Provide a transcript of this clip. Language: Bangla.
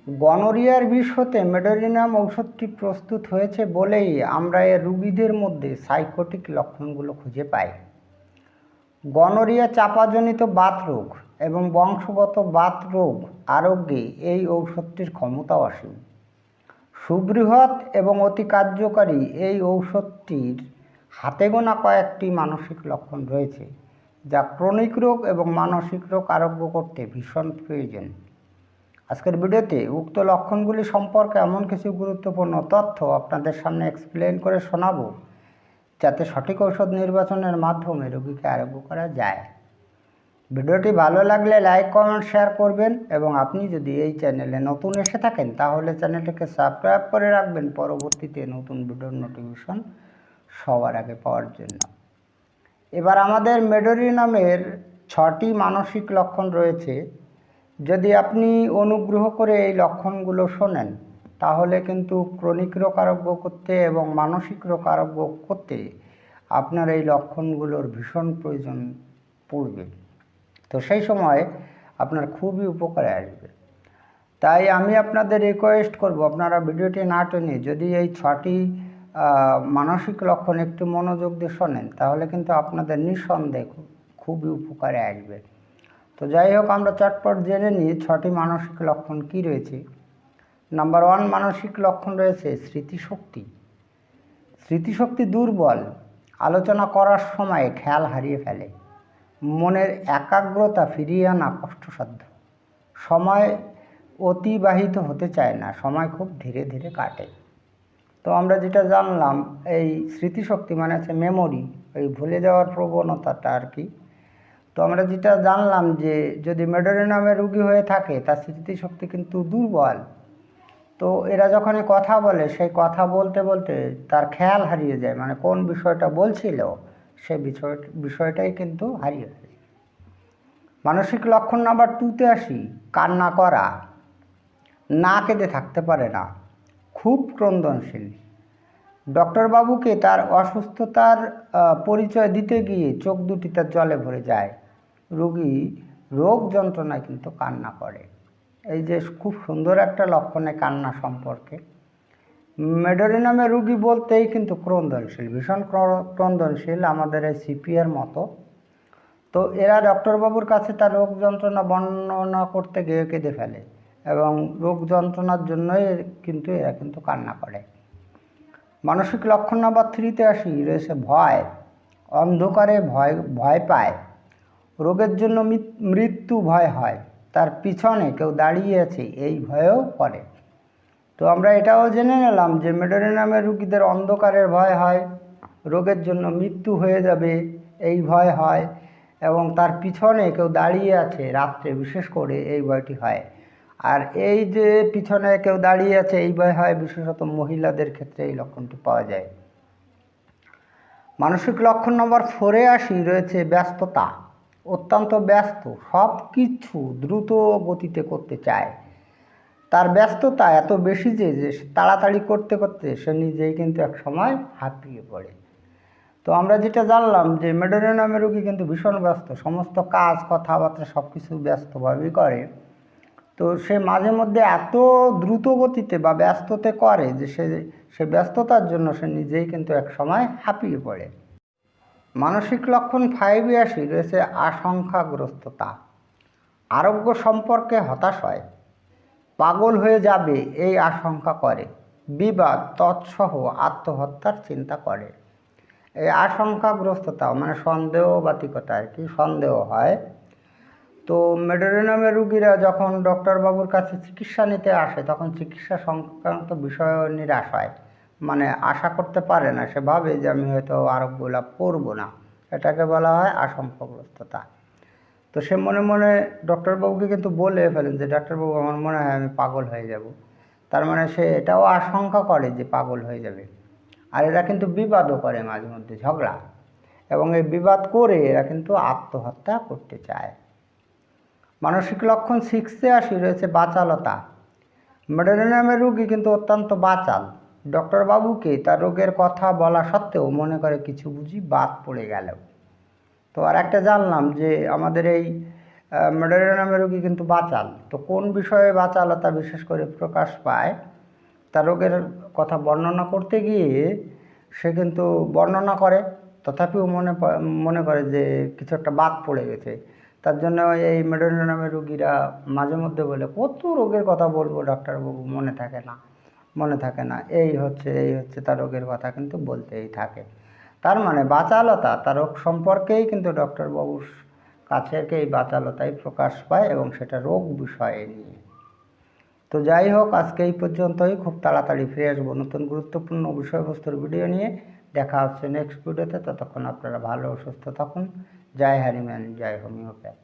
গনোরিয়ার বিষ হতে মেডোরিনাম ঔষধটি প্রস্তুত হয়েছে বলেই আমরা এর রোগীদের মধ্যে সাইকোটিক লক্ষণগুলো খুঁজে পাই। গনোরিয়া চাপাজনিত বাতরোগ এবং বংশগত বাতরোগ আরোগ্যে এই ঔষধটির ক্ষমতা অসীম। সুবৃহৎ এবং অতি কার্যকারী এই ঔষধটির হাতে গোনা কয়েকটি মানসিক লক্ষণ রয়েছে, যা ক্রনিক রোগ এবং মানসিক রোগ আরোগ্য করতে ভীষণ প্রয়োজন। আজকের ভিডিওতে উক্ত লক্ষণগুলি সম্পর্কে এমন কিছু গুরুত্বপূর্ণ তথ্য আপনাদের সামনে এক্সপ্লেন করে শোনাবো, যাতে সঠিক ঔষধ নির্বাচনের মাধ্যমে রোগীকে আরোগ্য করা যায়। ভিডিওটি ভালো লাগলে লাইক, কমেন্ট, শেয়ার করবেন এবং আপনি যদি এই চ্যানেলে নতুন এসে থাকেন তাহলে চ্যানেলটিকে সাবস্ক্রাইব করে রাখবেন পরবর্তীতে নতুন ভিডিওর নোটিফিকেশন সবার আগে পাওয়ার জন্য। এবার আমাদের মেডোরিনামের 6টি মানসিক লক্ষণ রয়েছে। যদি আপনি অনুগ্রহ করে এই লক্ষণগুলো শোনেন তাহলে কিন্তু ক্রনিক রোগ আরোগ্য করতে এবং মানসিক রোগ আরোগ্য করতে আপনার এই লক্ষণগুলোর ভীষণ প্রয়োজন পড়বে। তো সেই সময় আপনার খুবই উপকারে আসবে। তাই আমি আপনাদের রিকোয়েস্ট করব, আপনারা ভিডিওটি না টেনে যদি এই 6টি মানসিক লক্ষণ একটু মনোযোগ দিয়ে শোনেন তাহলে কিন্তু আপনাদের নিঃসন্দেহে খুবই উপকারে আসবে। তো যাই হোক, আমরা চটপট জেনে নিই 6টি মানসিক লক্ষণ কি রয়েছে। নাম্বার 1 মানসিক লক্ষণ রয়েছে স্মৃতিশক্তি। স্মৃতিশক্তি দুর্বল, আলোচনা করার সময় খেয়াল হারিয়ে ফেলে, মনের একাগ্রতা ফিরিয়ে আনা কষ্টসাধ্য, সময় অতিবাহিত হতে চায় না, সময় খুব ধীরে ধীরে কাটে। তো আমরা যেটা জানলাম, এই স্মৃতিশক্তি মানে হচ্ছে মেমোরি, ওই ভুলে যাওয়ার প্রবণতাটা আর কি। তো আমরা যেটা জানলাম যে যদি মেডোরিনামের রোগী হয়ে থাকে তার স্মৃতিশক্তি কিন্তু দুর্বল। তো এরা যখন কথা বলে সেই কথা বলতে বলতে তার খেয়াল হারিয়ে যায়, মানে কোন বিষয়টা বলছিল সে বিষয়টাই কিন্তু হারিয়ে ফেলে। মানসিক লক্ষণ নাম্বার 2তে আসি, কান্না করা। না কেঁদে থাকতে পারে না, খুব ক্রন্দনশীল। ডক্টরবাবুকে তার অসুস্থতার পরিচয় দিতে গিয়ে চোখ দুটি তার জলে ভরে যায়। রোগী রোগ যন্ত্রণায় কিন্তু কান্না করে। এই যে খুব সুন্দর একটা লক্ষণ এই কান্না সম্পর্কে। মেডোরিনামের রোগী বলতেই কিন্তু ক্রন্দনশীল, ভীষণ ক্রন্দনশীল, আমাদের এই সিপিআর মতো। তো এরা ডক্টরবাবুর কাছে তার রোগ যন্ত্রণা বর্ণনা করতে গিয়ে কেঁদে ফেলে এবং রোগ যন্ত্রণার জন্যই কিন্তু এরা কিন্তু কান্না করে। মানসিক লক্ষণ নাম্বার 3তে আসি, রয়েছে ভয়। অন্ধকারে ভয় পায়, রোগের জন্য মৃত্যু ভয় হয়, তার পিছনে কেউ দাঁড়িয়ে আছে এই ভয়েও করে। তো আমরা এটাও জেনে নিলাম যে মেডোরিনামের রোগীদের অন্ধকারের ভয় হয়, রোগের জন্য মৃত্যু হয়ে যাবে এই ভয় হয়, এবং তার পিছনে কেউ দাঁড়িয়ে আছে রাত্রে বিশেষ করে এই ভয়টি হয়। আর এই যে পিছনে কেউ দাঁড়িয়ে আছে এই ভয় হয় বিশেষত মহিলাদের ক্ষেত্রে এই লক্ষণটি পাওয়া যায়। মানসিক লক্ষণ নম্বর 4-এ আসি, রয়েছে ব্যস্ততা। অত্যন্ত ব্যস্ত, সব কিছু দ্রুত গতিতে করতে চায়। তার ব্যস্ততা এত বেশি যে তাড়াতাড়ি করতে করতে সে নিজেই কিন্তু এক সময় হাঁপিয়ে পড়ে। তো আমরা যেটা জানলাম যে মেডোরিনামের রোগী কিন্তু ভীষণ ব্যস্ত, সমস্ত কাজ কথাবার্তা সব কিছু ব্যস্তভাবেই করে। তো সে মাঝে মধ্যে এত দ্রুত গতিতে বা ব্যস্ততে করে যে সে ব্যস্ততার জন্য সে নিজেই কিন্তু এক সময় হাঁপিয়ে পড়ে। মানসিক লক্ষণ 5-এ আসি, রয়েছে আশঙ্কাগ্রস্ততা। আরোগ্য সম্পর্কে হতাশ হয়, পাগল হয়ে যাবে এই আশঙ্কা করে, বিবাদ তৎসহ আত্মহত্যার চিন্তা করে। এই আশঙ্কাগ্রস্ততা মানে সন্দেহবাতিকতা আর কি, সন্দেহ হয়। তো মেডোরিনামের রোগীরা যখন ডক্টরবাবুর কাছে চিকিৎসা নিতে আসে তখন চিকিৎসা সংক্রান্ত বিষয় নিরাশ হয়, মানে আশা করতে পারে না, সে ভাবে যে আমি হয়তো আরোগ্য লাভ করবো না, এটাকে বলা হয় আশঙ্কাগ্রস্ততা। তো সে মনে মনে ডক্টরবাবুকে কিন্তু বলে ফেলেন যে ডাক্তারবাবু আমার মনে হয় আমি পাগল হয়ে যাব। তার মানে সে এটাও আশঙ্কা করে যে পাগল হয়ে যাবে। আর এরা কিন্তু বিবাদও করে, মাঝে মধ্যে ঝগড়া, এবং এই বিবাদ করে এরা কিন্তু আত্মহত্যা করতে চায়। মানসিক লক্ষণ 6-এ আসি, রয়েছে বাচালতা। মেডোরিনামের রোগী কিন্তু অত্যন্ত বাচাল। ডক্টরবাবুকে তার রোগের কথা বলা সত্ত্বেও মনে করে কিছু বুঝি বাদ পড়ে গেল। তো আর একটা জানলাম যে আমাদের এই ম্যালেরিয়া নামের রোগী কিন্তু বাচাল। তো কোন বিষয়ে বাচালতা বিশেষ করে প্রকাশ পায়, তার রোগের কথা বর্ণনা করতে গিয়ে সে কিন্তু বর্ণনা করে, তথাপিও মনে করে যে কিছু একটা বাদ পড়ে গেছে। তার জন্য এই ম্যালেরিয়া নামের রোগীরা মাঝে মধ্যে বলে, কত রোগের কথা বলবো ডাক্তারবাবু, মনে থাকে না, এই হচ্ছে তার রোগের কথা কিন্তু বলতেই থাকে। তার মানে বাচালতা, তার রোগ সম্পর্কেই কিন্তু ডক্টরবাবুর কাছে এই বাচালতাই প্রকাশ পায়, এবং সেটা রোগ বিষয়ে নিয়ে। তো যাই হোক, আজকে এই পর্যন্তই। খুব তাড়াতাড়ি ফিরে আসবো নতুন গুরুত্বপূর্ণ বিষয়বস্তুর ভিডিও নিয়ে। দেখা হচ্ছে নেক্সট ভিডিওতে। ততক্ষণ আপনারা ভালো ও সুস্থ থাকুন। জয় হ্যানিম্যান, জয় হোমিওপ্যাথ।